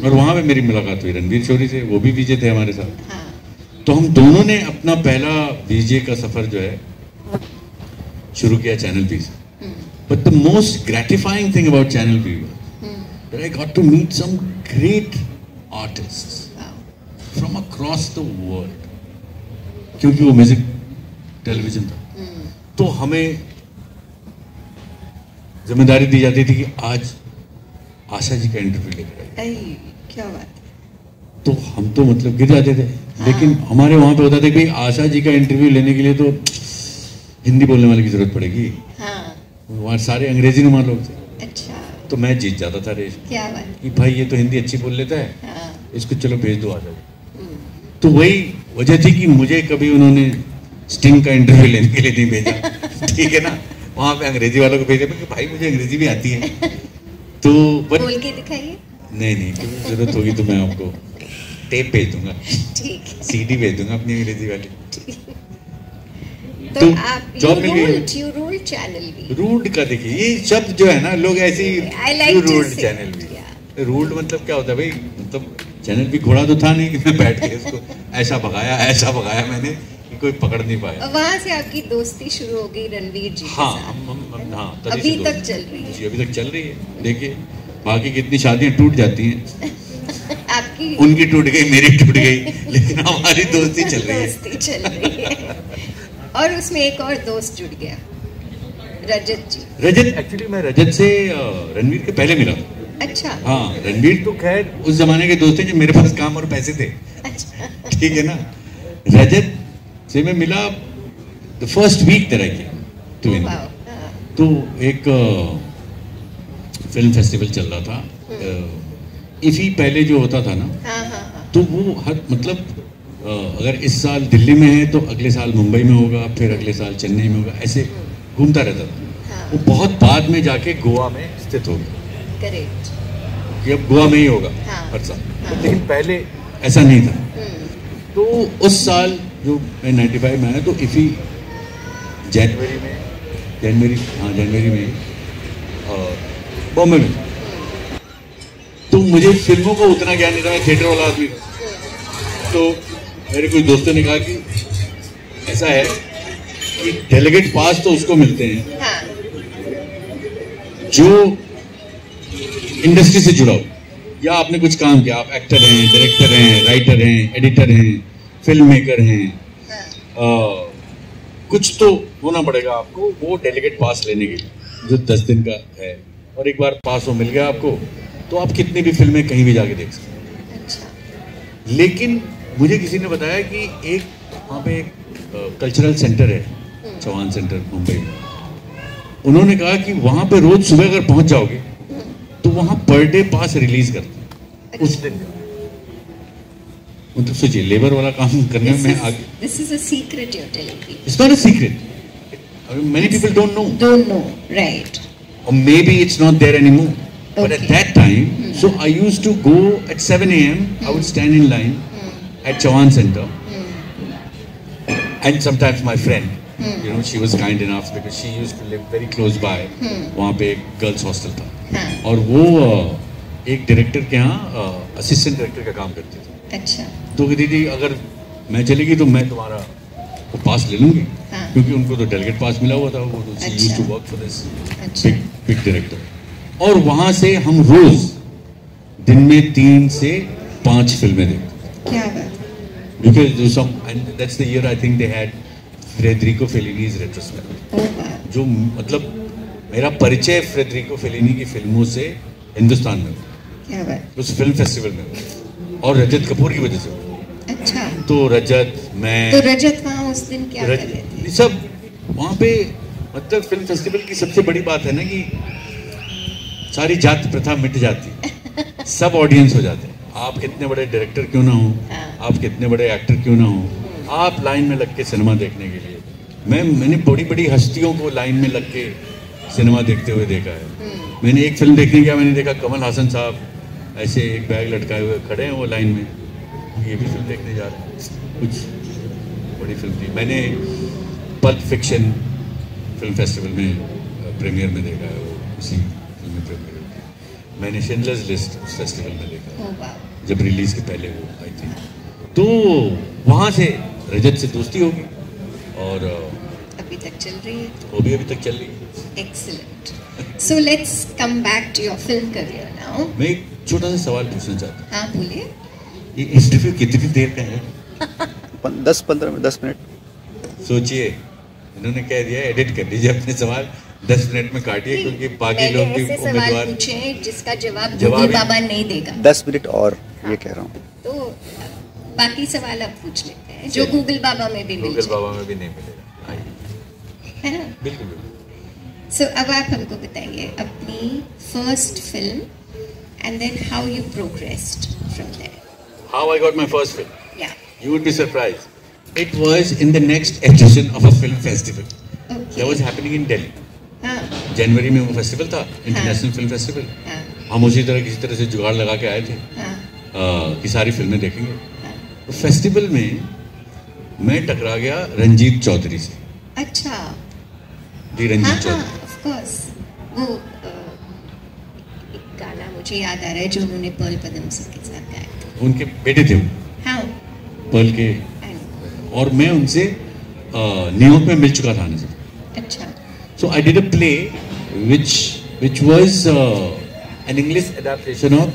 और वहाँ पे मेरी मुलाकात हुई रणवीर शोरी से, वो भी विजय थे हमारे साथ। तो हम दोनों ने अपना पहला विजय का सफर जो है शुरू किया चैनल वी से। But the most gratifying thing about channel V that I got to meet some great artists from across the world, क्योंकि वो म्यूजिक टेलीविजन था। तो हमें जिम्मेदारी दी जाती थी कि आज आशा जी का इंटरव्यू लेकर आइए। क्या बात। तो हम तो मतलब गिर जाते थे। लेकिन हमारे वहाँ पे होता था कि आशा जी का इंटरव्यू लेने के लिए तो हिंदी बोलने वाले की जरूरत पड़ेगी। वहाँ सारे अंग्रेजी नुमा लोग थे। अच्छा। तो मैं जीत जाता था रेस। क्या बात। कि भाई ये तो हिंदी अच्छी बोल लेता है, इसको चलो भेज दो आशा जी। तो वही वजह थी कि मुझे कभी उन्होंने स्टिंग का इंटरव्यू लेने के लिए नहीं भेजा। ठीक है ना। वहाँ पे अंग्रेजी वालों को भेजा कि भाई मुझे अंग्रेजी भी आती है। तो बोल के दिखाइए। नहीं कभी जरूरत होगी तो मैं आपको टेप भेज दूंगा। ठीक। सीडी भेज दूंगा अपनी अंग्रेजी वाली। तो आप you ruled channel V. Ruled का देखिए ये शब्द जो है ना, लोग ऐसे ही रूल्ड चैनल वी। रूल्ड मतलब क्या होता है भाई? मतलब चैनल भी घोड़ा तो था नहीं कि मैं बैठ के उसको ऐसा भगाया मैंने कि कोई पकड़ नहीं पाया। वहाँ से आपकी दोस्ती शुरू हो गई रणवीर जी के साथ। हाँ अभी तक चल रही है। जी अभी तक चल रही है। देखिए बाकी कितनी शादियां टूट जाती हैं। आपकी उनकी टूट गई, मेरी टूट गई, लेकिन हमारी दोस्ती चल रही है। और उसमें एक और दोस्त जुड़ गया, रजत जी। रजत एक्चुअली मैं रजत से रणवीर के पहले मिला। अच्छा। हाँ रणवीर तो खैर उस जमाने के दोस्त थे जब मेरे पास काम और पैसे थे। अच्छा। ठीक है ना। रजत से मैं मिला the first week that I came to India. तो एक फिल्म फेस्टिवल चल रहा था इफी पहले जो होता था ना। तो वो हर मतलब अगर इस साल दिल्ली में है तो अगले साल मुंबई में होगा, फिर अगले साल चेन्नई में होगा, ऐसे घूमता रहता था। वो बहुत बाद में जाके गोवा में स्थित हो गया। करेक्ट। कि अब गोवा में ही होगा हर साल। लेकिन पहले ऐसा नहीं था। तो उस साल जो मैं 95 में आया, तो इफ़ी जनवरी में बॉम्बे में। तो मुझे फिल्मों का उतना ज्ञान नहीं था, मैं थिएटर वाला आदमी था। तो मेरे कुछ दोस्तों ने कहा कि ऐसा है कि डेलीगेट पास तो उसको मिलते हैं जो इंडस्ट्री से जुड़ा हो, या आपने कुछ काम किया, आप एक्टर हैं, डायरेक्टर हैं, राइटर हैं, एडिटर हैं, फिल्म मेकर हैं, कुछ तो होना पड़ेगा आपको वो डेलीगेट पास लेने के लिए, जो 10 दिन का है। और एक बार पास हो मिल गया आपको, तो आप कितनी भी फिल्में कहीं भी जाके देख सकते हैं। अच्छा। लेकिन मुझे किसी ने बताया कि एक वहाँ पे एक कल्चरल सेंटर है, चौहान सेंटर मुंबई में। उन्होंने कहा कि वहाँ पे रोज सुबह अगर पहुँच जाओगे तो वहाँ पर डे पास रिलीज करते हैं उस दिन। मतलब सोचिए, लेबर वाला काम करने में आगे। This is a secret you're telling me. It's not a secret. Many people don't know. Don't know, right? Or maybe it's not there anymore. But at that time, so I used to go at 7 a.m. I would stand in line at Chauhan Center, and sometimes my friend, you know, she was kind enough because she used to live very close by. वहाँ पे एक girls hostel था, और वो एक director के यहाँ assistant director का काम करती थी। अच्छा। तो कहती थी अगर मैं चलेगी तो मैं तुम्हारा वो पास ले लूँगी, क्योंकि उनको तो डेलीगेट पास मिला हुआ था। वो तो she used to work for this big director. और वहाँ से हम रोज दिन में 3 से 5 फिल्में देखते। क्या बात? Because and that's the year I think they had Federico Fellini's retrospect. जो मतलब मेरा परिचय फ्रेडरिको फेलिनी की फिल्मों से हिंदुस्तान में क्या बात? उस फिल्म फेस्टिवल में, और रजत कपूर की वजह से। अच्छा। तो रजत, मैं, तो रजत वहाँ उस दिन क्या कर रहे थे? सब वहाँ पे, मतलब फिल्म फेस्टिवल की सबसे बड़ी बात है ना कि सारी जाति प्रथा मिट जाती, सब ऑडियंस हो जाते हैं। आप कितने बड़े डायरेक्टर क्यों ना हो, आप कितने बड़े एक्टर क्यों ना हो, आप लाइन में लग के सिनेमा देखने के लिए। मैंने बड़ी बड़ी हस्तियों को लाइन में लग के सिनेमा देखते हुए देखा है। मैंने एक फिल्म देखने गया, मैंने देखा कमल हासन साहब ऐसे एक बैग लटकाए हुए खड़े हैं वो लाइन में, ये भी फिल्म देखने जा रहे हैं। कुछ बड़ी फिल्म थी। मैंने पल्प फिक्शन फिल्म फेस्टिवल में प्रीमियर में देखा है, वो उसी फिल्म में प्रीमियर होती। मैंने शिंडलर्स लिस्ट उस फेस्टिवल में देखा जब रिलीज के पहले वो आई थी। तो वहाँ से रजत से दोस्ती होगी, और अभी तक चल रही है। वो भी अभी तक चल रही है। Excellent. So let's come back to your film career now. मैं एक छोटा सा सवाल पूछना चाहता हूँ। हाँ बोलिए। ये इंटरव्यू कितनी देर का है? 10 मिनट। सोचिए, इन्होंने कह दिया एडिट कर लीजिए अपने सवाल, 10 मिनट में काटिए, क्योंकि बाकी लोग भी उम्मीदवार पूछे जिसका जवाब गूगल बाबा नहीं देगा। 10 मिनट और ये कह रहा हूँ। तो बाकी सवाल अब पूछ लेते हैं जो गूगल बाबा में भी गूगल बाबा में भी नहीं मिलेगा। है ना? बिल्कुल बिल्कुल। So अब आप हमको बताइए अपनी first film and then how you progressed from there. How I got my first film? Yeah. You would be surprised. It was in the next edition of a film festival. Okay. That was happening in Delhi. हाँ. जनवरी में वो festival था, international Film festival. हम उसी तरह किसी तरह से जुगाड़ लगा के आए थे कि सारी फिल्में देखेंगे। तो फेस्टिवल में मैं टकरा गया रंजीत चौधरी से। अच्छा। जी, रंजीत चौधरी। Of course. वो एक गाना मुझे याद आ रहा है जो उन्होंने पर्ल पदम सिंह के साथ गाया था। उनके बेटे थे वो। हाँ। पर्ल के। और मैं उनसे न्यूयॉर्क में मिल चुका था आने से। अच्छा। So I did a play which was an English adaptation of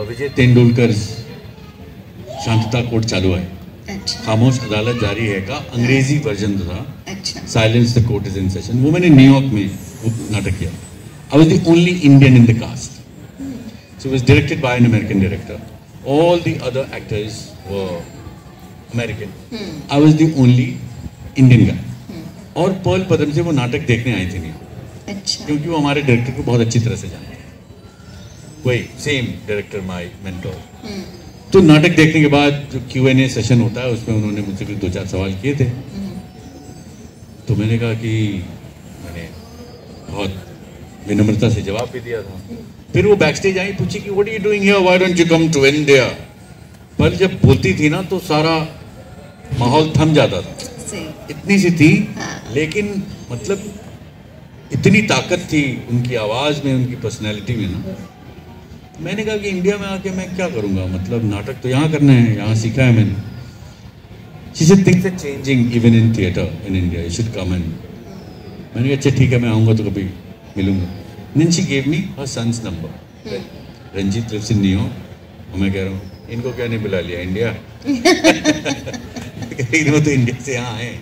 Vijay Tendulkar's शांतता कोर्ट चालू है। अच्छा। खामोश अदालत जारी है का अंग्रेजी वर्जन था। अच्छा। Silence the court is in session. वो मैंने न्यूयॉर्क में वो नाटक किया। I was the only Indian in the cast. So it was directed by an American director. All the other actors were American. I was the only Indian guy. और Perl पदम से वो नाटक देखने आई थी नहीं। अच्छा। क्योंकि वो हमारे डायरेक्टर को बहुत अच्छी तरह से जानते हैं। वही सेम डायरेक्टर, माय मेंटोर। तो नाटक देखने के बाद जो Q&A सेशन होता है उसमें उन्होंने मुझसे कुछ 2-4 सवाल किए थे। तो मैंने कहा कि मैंने बहुत विनम्रता से जवाब भी दिया था। फिर वो बैक स्टेज आई, पूछी कि what are you doing here, why don't you come to India. पर जब बोलती थी ना तो सारा माहौल थम जाता था। सही। इतनी सी थी, हाँ। लेकिन मतलब इतनी ताकत थी उनकी आवाज़ में, उनकी पर्सनैलिटी में ना। मैंने कहा कि इंडिया में आके मैं क्या करूँगा, मतलब नाटक तो यहाँ करना है, यहाँ सीखा है मैंने। She said things are changing even in theatre in India. You should come and मैंने कहा अच्छा ठीक है, मैं आऊँगा तो कभी मिलूँगा। Then she gave me her son's number. Ranjit lives in New York. और मैं कह रहा हूँ इनको क्या नहीं बुला लिया इंडिया। लेकिन वो तो इंडिया से यहाँ आए,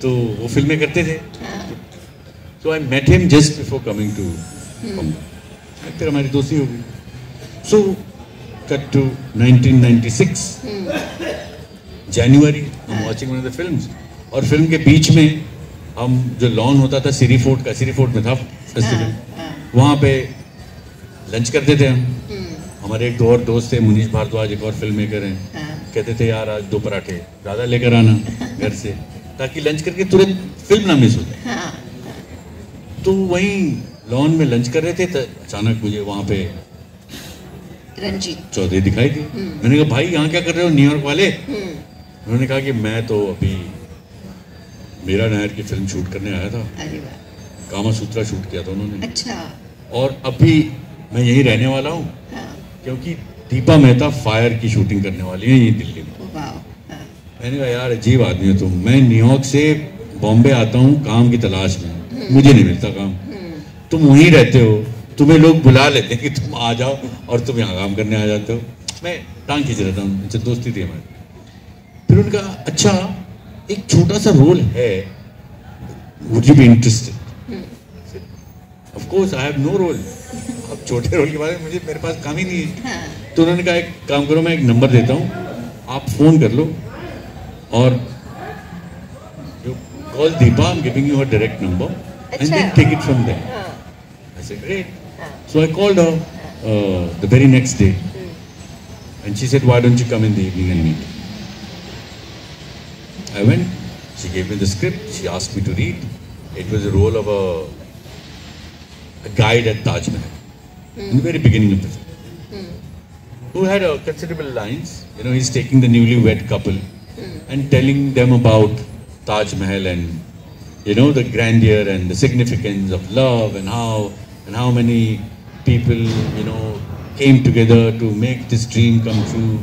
तो वो फिल्में करते थे। So I met him just before coming to Bombay. फिर हमारी दोस्ती हो गई। So cut to 1996. January, I'm watching one of the films. और फिल्म के बीच में हम जो लॉन होता था सिरी फोर्ट में था फेस्टिवल, वहाँ पे लंच करते थे हम। हमारे एक दो और दोस्त थे, मुनीश भारद्वाज, एक और फिल्म मेकर हैं। कहते थे यार आज 2 पराठे ज़्यादा लेकर आना घर से, ताकि लंच करके तुरंत फिल्म ना मिस हो जाए। तो वहीं लॉन में लंच कर रहे थे तो अचानक मुझे वहाँ पे रंजीत चौधरी दिखाई दी। मैंने कहा भाई यहाँ क्या कर रहे हो, न्यूयॉर्क वाले? उन्होंने कहा कि मैं तो अभी मीरा नायर की फिल्म शूट करने आया था। अरे वाह। कामासूत्रा शूट किया था उन्होंने। अच्छा। और अभी मैं यहीं रहने वाला हूँ, क्योंकि दीपा मेहता फायर की शूटिंग करने वाली है यहीं दिल्ली में। वाह। मैंने कहा यार अजीब आदमी हो तुम, मैं न्यूयॉर्क से बॉम्बे आता हूँ काम की तलाश में, मुझे नहीं मिलता काम, तुम वहीं रहते हो, तुम्हें लोग बुला लेते हैं कि तुम आ जाओ और तुम यहाँ काम करने आ जाते हो। मैं टांग खींच रहता हूँ, इनसे दोस्ती थी हमारी। फिर उनका अच्छा एक छोटा सा रोल है, would you be interested? Of course I have no role. अब छोटे रोल के बारे में मुझे, मेरे पास काम ही नहीं है। तो उन्होंने कहा एक काम करो, मैं एक नंबर देता हूँ, आप फोन कर लो और you call Deepa, I am giving you her direct number and then take it from there. I said great. So I called her the very next day and she said why don't you come in the evening and meet. I went, she gave me the script, she asked me to read. It was a role of a guide at Taj Mahal in the very beginning of the film, who had considerable lines. You know, he's taking the newlywed couple and telling them about Taj Mahal and you know the grandeur and the significance of love and how many people you know came together to make this dream come true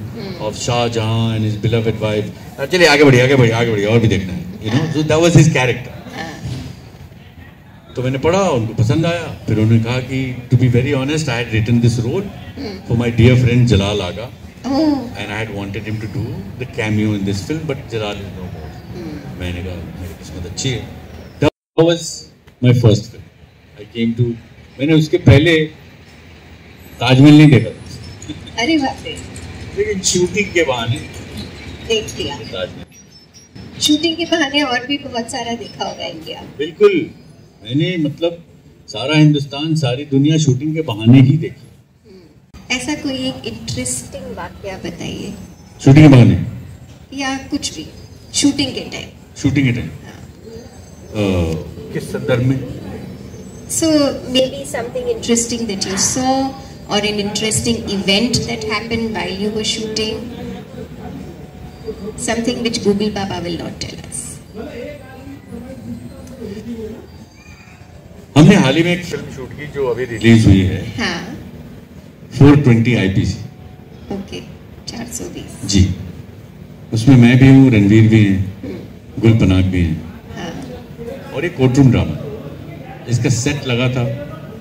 of Shah Jahan and his beloved wife. चलिए आगे बढ़िए और भी देखना है, you know. So that was his character. तो मैंने पढ़ा, उनको पसंद आया। फिर उन्होंने कहा कि to be very honest, I had written this role for my dear friend Jalal Aga, and I had wanted him to do the cameo in this film, but Jalal is no more. मैंने कहा मेरी किस्मत अच्छी है। That was my first film. I came to, मैंने उसके पहले ताजमहल नहीं देखा। अरे बाप रे। लेकिन शूटिंग के बहाने देख लिया। ताजमहल शूटिंग के बहाने और भी बहुत सारा देखा होगा इंडिया। बिल्कुल, मैंने मतलब सारा हिंदुस्तान, सारी दुनिया शूटिंग के बहाने ही देखी। ऐसा कोई एक इंटरेस्टिंग वाकया बताइए। शूटिंग के बहाने या कुछ भी शूटिंग के टाइम। शूटिंग के टाइम किस संदर्भ में? So maybe something interesting that you saw or an interesting event that happened while you were shooting. Something which Google Baba will not tell us. हमने हाल ही में एक फिल्म शूट की जो अभी रिलीज हुई है। हाँ। 420 IPC। ओके, 420। जी, उसमें मैं भी हूँ, रणवीर भी हैं, गुल पनाग भी हैं। हाँ। और एक कोर्ट रूम ड्रामा, इसका सेट लगा था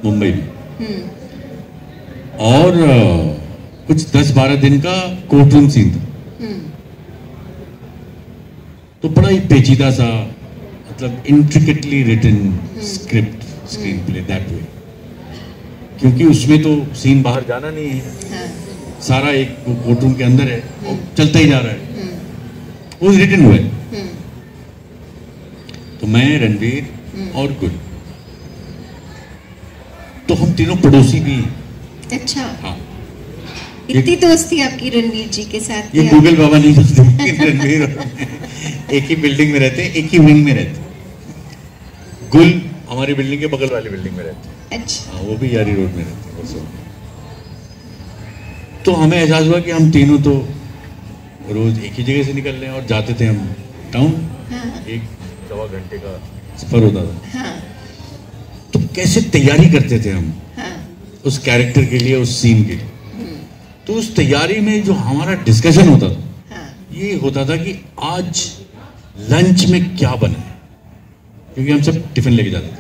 मुंबई में, और कुछ 10-12 दिन का कोर्ट रूम सीन था। तो बड़ा ही पेचीदा सा, मतलब intricately written script, screenplay that way, क्योंकि उसमें तो सीन बाहर जाना नहीं है, सारा एक कोर्ट रूम के अंदर है और चलता ही जा रहा है। वो रिटन हुआ है। तो मैं, रणवीर और गुल, तो हम तीनों पड़ोसी भी हैं। अच्छा। हाँ, इतनी दोस्ती आपकी रणवीर जी के साथ? ये गूगल बाबा नहीं जानते, रणवीर एक ही बिल्डिंग में रहते हैं, एक ही विंग में रहते हैं। गुल हमारी बिल्डिंग के बगल वाली बिल्डिंग में रहते हैं। अच्छा। हाँ, वो भी यारी रोड में रहते हैं। तो हमें एहसास हुआ कि हम तीनों तो रोज एक ही जगह से निकल रहे हैं और जाते थे हम टाउन। हाँ। 1-1.25 घंटे का सफर होता था। हाँ। तो कैसे तैयारी करते थे हम हाँ। उस कैरेक्टर के लिए, उस सीन के लिए। तो उस तैयारी में जो हमारा डिस्कशन होता था, हाँ। ये होता था कि आज लंच में क्या बना है, क्योंकि हम सब टिफिन लेके जाते थे।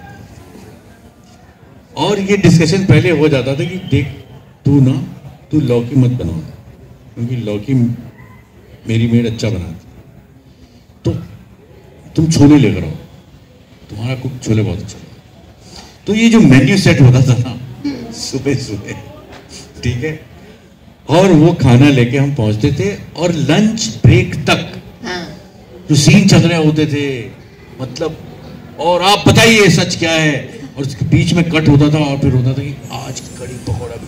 और ये डिस्कशन पहले हो जाता था कि देख तू लौकी मत बनाओ, क्योंकि लौकी मेरी मेड अच्छा बनाती, तो तुम छोले लेकर आओ, तुम्हारा कुक छोले बहुत अच्छा बनाता। तो ये जो मेन्यू सेट होता था ना सुबह सुबह, ठीक है, और वो खाना लेके हम पहुंचते थे और लंच ब्रेक तक हाँ। जो सीन चल रहे होते थे, मतलब, और आप बताइए सच क्या है, और उसके बीच में कट होता था और फिर होता था कि आज कड़ी पकौड़ा भी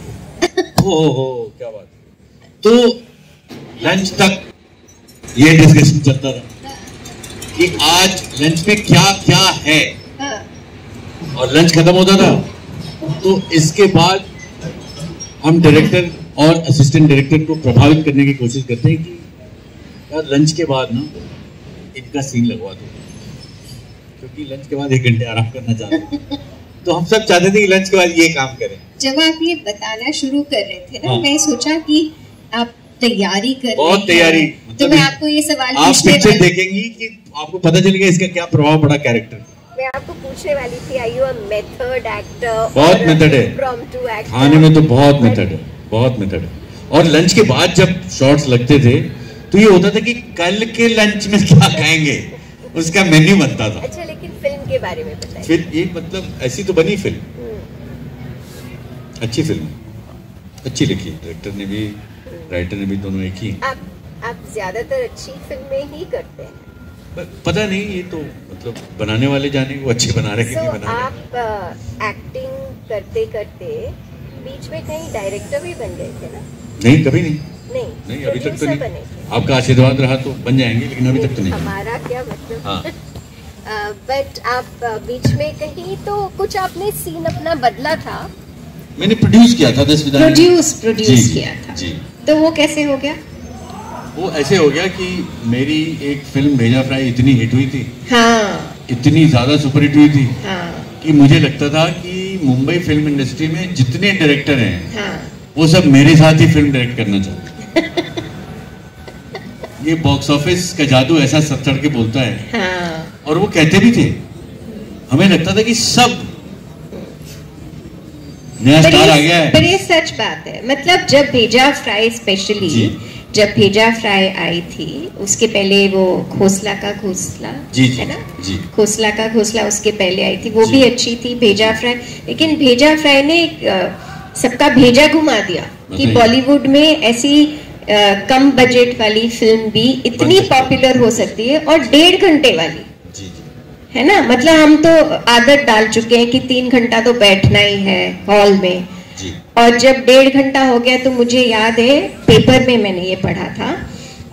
हो क्या बात है। तो लंच तक ये डिस्कशन चलता था कि आज लंच में क्या क्या है, हाँ। और लंच खत्म होता था तो इसके बाद हम डायरेक्टर और असिस्टेंट डायरेक्टर को प्रभावित करने की कोशिश करते हैं कि यार लंच के बाद ना इनका सीन लगवा दो, क्योंकि लंच के बाद 1 घंटे आराम करना चाहते हैं। तो हम सब चाहते थे कि लंच के बाद ये काम करें। जब आप ये बताना शुरू कर रहे थे ना, हाँ। मैं सोचा कि आप तैयारी कर रहे बहुत हैं। तैयारी, तो मैं आपको ये सवाल आप पूछने पिक्चर वाली देखेंगी कि आपको पता चलेगा इसका क्या प्रभाव पड़ा कैरेक्टर। मैं आपको पूछने वाली थी, are you a method actor? बहुत मेथड है, प्रॉम्प्टू एक्टर? खाने में तो बहुत मेथड है, बहुत मेथड है। और लंच के बाद जब शॉट्स लगते थे तो ये होता था कि कल के लंच में क्या खाएंगे, उसका मेन्यू बनता था। अच्छा, लेकिन फिल्म के बारे में बताइए। फिर ये मतलब ऐसी तो बनी फिल्म, अच्छी फिल्म, अच्छी लिखी, डायरेक्टर ने भी राइटर ने भी, दोनों एक ही। आप ज्यादातर अच्छी फिल्में ही करते हैं। पता नहीं, ये तो मतलब बनाने वाले जाने वो अच्छे बना रहे हैं कि नहीं बना रहे। आप एक्टिंग करते करते बीच में कहीं डायरेक्टर भी बन गए थे ना? नहीं, कभी नहीं, नहीं अभी तक तो producer नहीं। बने थे। आपका आशीर्वाद रहा तो बन जाएंगे, लेकिन अभी तक तो नहीं। हमारा क्या मतलब। हाँ। बट आप बीच में कहीं तो कुछ आपने सीन अपना बदला था। मैंने प्रोड्यूस किया था 10 विधान। प्रोड्यूस किया था जी। तो वो कैसे हो गया? वो ऐसे हो गया कि मेरी एक फिल्म भेजा फ्राई इतनी हिट हुई थी, हाँ। इतनी ज्यादा सुपर हिट हुई थी, हाँ। कि मुझे लगता था कि मुंबई फिल्म इंडस्ट्री में जितने डायरेक्टर हैं, हाँ। वो सब मेरे साथ ही फिल्म डायरेक्ट करना चाहते हैं। ये बॉक्स ऑफिस का जादू ऐसा सर चढ़ के बोलता है। हाँ। और वो कहते भी थे, हमें लगता था कि सब नया स्टार आ गया है। पर ये सच बात है। मतलब जब भेजा फ्राई स्पेशली, जब भेजा फ्राई आई थी, उसके पहले वो घोसला का घोसला, जी है ना? जी। घोसला का घोसला उसके पहले आई थी, वो जी। भी अच्छी थी। भेजा फ्राई, लेकिन भेजा फ्राई ने सबका भेजा घुमा दिया कि बॉलीवुड में ऐसी कम बजट वाली फिल्म भी इतनी पॉपुलर हो सकती है, और 1.5 घंटे वाली, जी, है ना? मतलब हम तो आदत डाल चुके हैं कि 3 घंटा तो बैठना ही है हॉल में, जी। और जब 1.5 घंटा हो गया तो मुझे याद है पेपर में मैंने ये पढ़ा था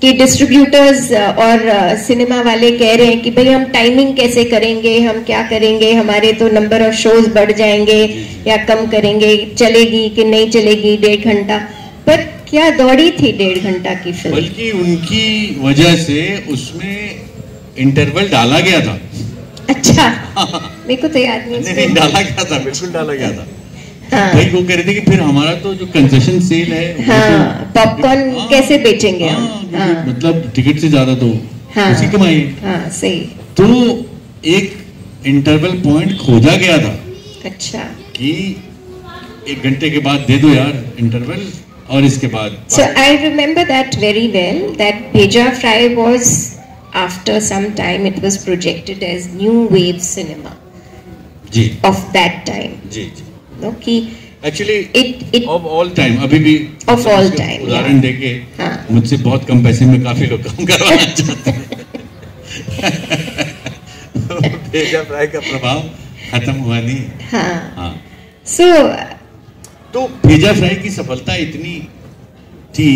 कि डिस्ट्रीब्यूटर्स और सिनेमा वाले कह रहे हैं कि भाई हम टाइमिंग कैसे करेंगे, हम क्या करेंगे, हमारे तो नंबर ऑफ शोज बढ़ जाएंगे या कम करेंगे, चलेगी कि नहीं चलेगी 1.5 घंटा। पर क्या दौड़ी थी 1.5 घंटा की फिल्म। बल्कि उनकी वजह से उसमें इंटरवल डाला गया था। अच्छा। मेरे को तो याद नहीं, डाला गया था, बिल्कुल डाला गया था। हाँ। भाई वो कह रहे थे कि फिर हमारा तो जो कंसेशन सेल है, हाँ, पॉपकॉर्न कैसे बेचेंगे हम? हाँ, मतलब टिकट से ज्यादा तो हाँ, उसी कमाई है। हाँ, सही। तो एक इंटरवल पॉइंट खोजा गया था। अच्छा। कि 1 घंटे के बाद दे दो यार इंटरवल, और इसके बाद। So I remember that very well. That Bheja Fry was, after some time, it was projected as new wave cinema जी, of that time. जी, जी। No, कि actually it of all time, अभी भी Of all time, उदाहरण yeah. देके हाँ। मुझसे बहुत कम पैसे में काफी लोग काम करवाना चाहते हैं। भेजा फ्राई का प्रभाव खत्म हुआ नहीं। हाँ। हाँ। So तो भेजा फ्राई की सफलता इतनी थी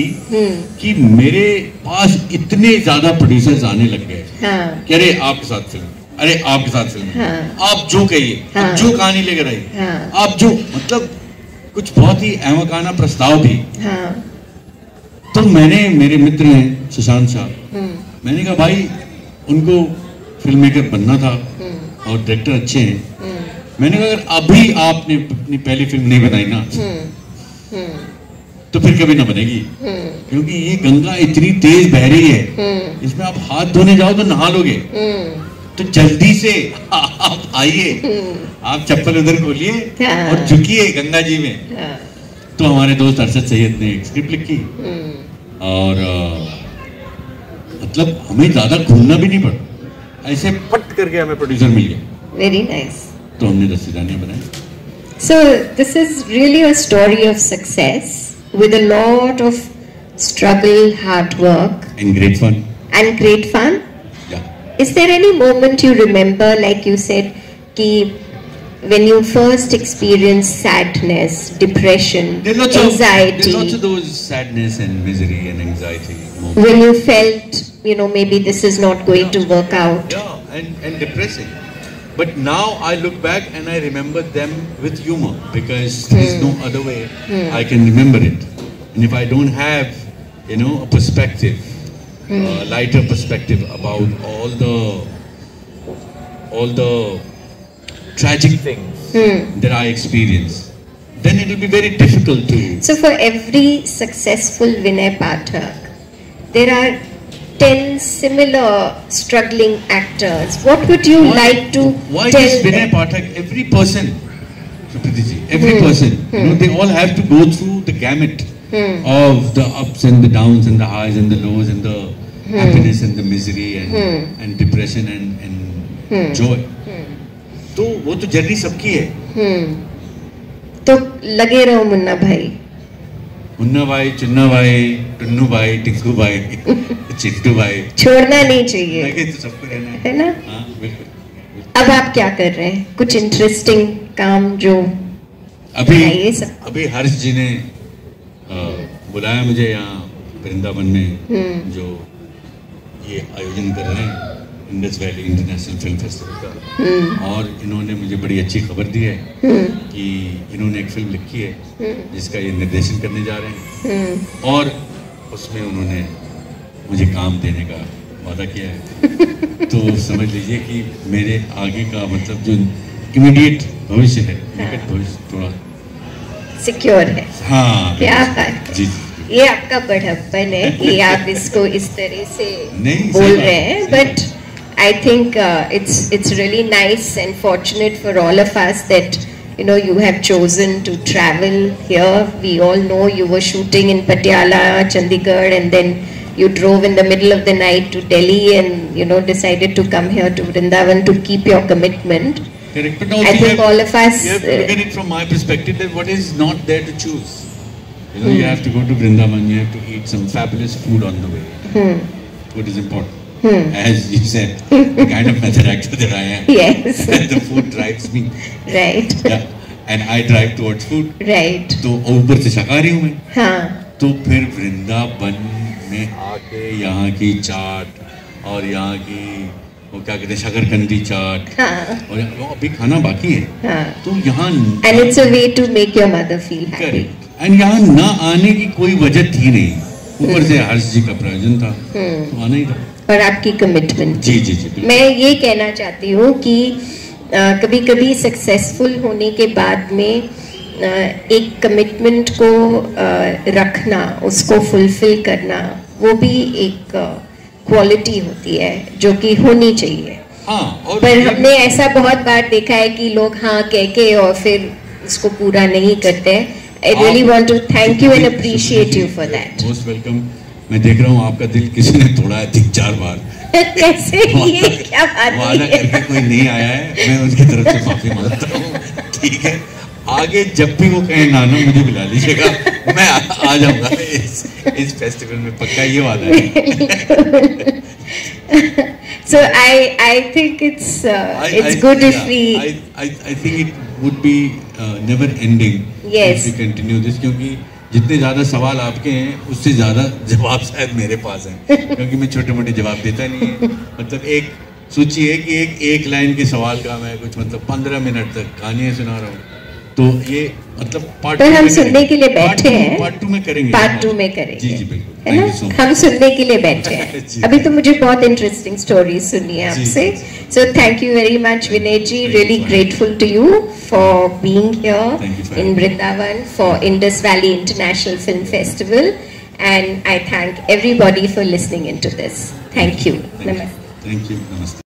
कि मेरे पास इतने ज्यादा प्रोड्यूसर्स आने लग गए। हाँ। कि अरे आपके साथ फिल्म, अरे आपके साथ फिल्म, हाँ। आप जो कहिए, हाँ। आप जो कहानी लेकर आइए, हाँ। आप जो, मतलब कुछ बहुत ही अहमकाना प्रस्ताव भी। हाँ। तो मैंने, मेरे मित्र हैं सुशांत साहब, मैंने कहा भाई उनको फिल्म मेकर बनना था और डायरेक्टर अच्छे हैं, मैंने कहा अगर अभी आपने अपनी पहली फिल्म नहीं बनाई ना तो फिर कभी ना बनेगी, क्योंकि ये गंगा इतनी तेज बह रही है, इसमें आप हाथ धोने जाओ तो नहा लोगे, तो जल्दी से आप आइए, आप चप्पल उधर खोलिए और झुकिए गंगा जी में। तो हमारे दोस्त अरशद सैयद ने एक स्क्रिप्ट लिखी और मतलब हमें ज्यादा घूमना भी नहीं पड़ा, ऐसे पट करके हमें प्रोड्यूसर मिल गया। Very nice. तो हमने 10 रानियां बनाई। So this is really a story of success with a lot of struggle, hard work, And great fun. and great fun. Yeah. Is there any moment you remember, like you said, ki when you first experienced sadness, depression, There's lots anxiety, of those sadness and misery and anxiety moments. when you felt, you know, maybe this is not going to work out? Yeah, and depressing. But now I look back and I remember them with humor, because there's no other way I can remember it. And if I don't have, you know, a perspective, a lighter perspective about all the tragic things that I experience, then it will be very difficult to. So for every successful Vinay Pathak, there are 10 similar struggling actors. What would you like to Why tell does Vinay them? Pathak, every person, Supriti ji, every person, you know, they all have to go through the gamut of the ups and the downs and the highs and the lows and the happiness and the misery and depression and joy. तो वो तो journey सबकी है। तो लगे रहो मुन्ना भाई। मुन्ना भाई, चुन्ना भाई, टुन्नू भाई, टिंकू भाई, चिट्टू भाई, छोड़ना नहीं चाहिए, लगे तो सबको रहना है। है ना? हाँ, बिल्कुल। अब आप क्या कर रहे हैं? कुछ इंटरेस्टिंग काम जो बताइए सब। अभी हर्ष जी ने बुलाया मुझे यहाँ वृंदावन में, जो ये आयोजन कर रहे हैं Indus Valley International Film festival का, और इन्होंने मुझे बड़ी अच्छी खबर दी है कि इन्होंने एक फिल्म लिखी है जिसका ये निर्देशन करने जा रहे हैं, और उसमें उन्होंने मुझे काम देने का वादा किया है। तो समझ लीजिए कि मेरे आगे का मतलब जो इमीडिएट भविष्य है, निकट भविष्य थोड़ा सिक्योर है। हाँ, क्या बात है। जी, ये आपका बढ़प्पन है कि आप इसको इस तरह से नहीं, बोल सही रहे हैं, बात, but I think it's really nice and fortunate for all of us that, you know, you have chosen to travel here. We all know you were shooting in Patiala, Chandigarh, and then you drove in the middle of the night to Delhi and, you know, decided to come here to Vrindavan to keep your commitment. correct. But now I think all of us, you have to look at it from my perspective, that what is not there to choose. You know, you have to go to Vrindavan, you have to eat some fabulous food on the way. Food is important. As you said, the kind of method actor that I am. Yes. The food drives me. Right. Yeah. And I drive towards food. Right. तो ऊपर से शाकाहारी हूँ मैं। हाँ. तो फिर वृंदावन में आके यहाँ की चाट और यहाँ की वो क्या कहते हैं शकरकंदी चाट, हाँ. और वो अभी खाना बाकी है। हाँ. तो यहाँ And it's a way to make your mother feel happy. And यहाँ ना आने की कोई वजह थी नहीं, ऊपर से हर्ष जी का प्रयोजन था, तो आना ही था। और आपकी कमिटमेंट। जी जी जी। मैं ये कहना चाहती हूँ कि कभी कभी सक्सेसफुल होने के बाद में एक कमिटमेंट को रखना, उसको फुलफिल करना, वो भी एक क्वालिटी होती है जो कि होनी चाहिए। हाँ, और पर हमने ऐसा बहुत बार देखा है कि लोग हाँ कह के और फिर उसको पूरा नहीं करते हैं। I really want to thank you and appreciate you for that. Most welcome. मैं देख रहा हूँ आपका दिल किसी ने तोड़ा है 3-4 बार। कैसे? ये क्या बात है? वादा करके कोई नहीं आया है, मैं उनकी तरफ से माफी मांगता हूँ। ठीक है, आगे जब भी वो कहें नाना मुझे बुला लीजिएगा, मैं आ जाऊँगा इस फेस्टिवल में, पक्का ये वादा है। So I think it's good if we. I think it would be never ending. Yes. If we continue this, क्योंकि जितने ज़्यादा सवाल आपके हैं उससे ज़्यादा जवाब शायद मेरे पास हैं, क्योंकि मैं छोटे मोटे जवाब देता नहीं है। मतलब एक सोचिए कि एक लाइन के सवाल का मैं कुछ मतलब 15 मिनट तक कहानियाँ सुना रहा हूँ, तो ये मतलब पार्ट तो हम सुनने के लिए बैठे हैं, पार्ट 2 में करेंगे, पार्ट 2 में करेंगे, जी जी बिल्कुल, है ना? हम सुनने के लिए बैठे हैं। अभी तो मुझे बहुत इंटरेस्टिंग स्टोरी सुनी है आपसे। So thank you very much Vinay ji, really grateful to you for being here in Vrindavan for Indus Valley International Film Festival, and I thank everybody for listening into this. Thank you, नमस्ते। Thank you, नमस्ते।